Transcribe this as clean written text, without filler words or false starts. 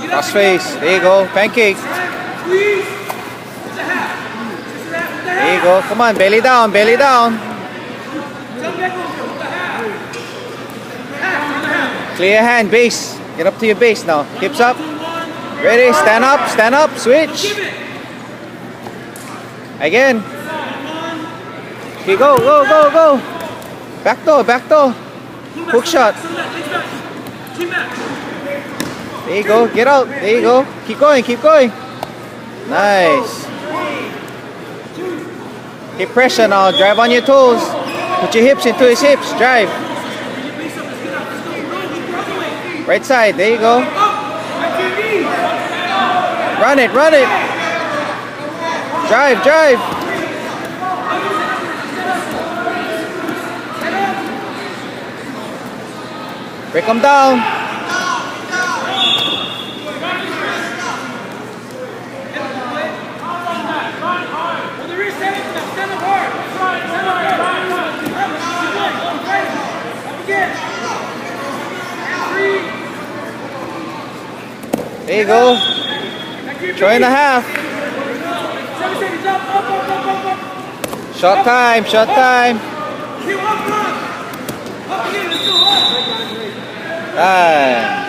Cross face. There you go. Pancake. There you go. Come on. Belly down. Belly down. Clear your hand. Base. Get up to your base now. Hips up. Ready. Stand up. Stand up. Switch. Again. Okay. Go. Go. Go. Go. Back door. Back door. Hook shot. There you go. Get out. There you go. Keep going. Keep going. Nice. Keep pressure now. Drive on your toes. Put your hips into his hips. Drive. Right side. There you go. Run it. Run it. Drive. Drive. Break them down. There you go. 3.5. Short time. Short time. Time.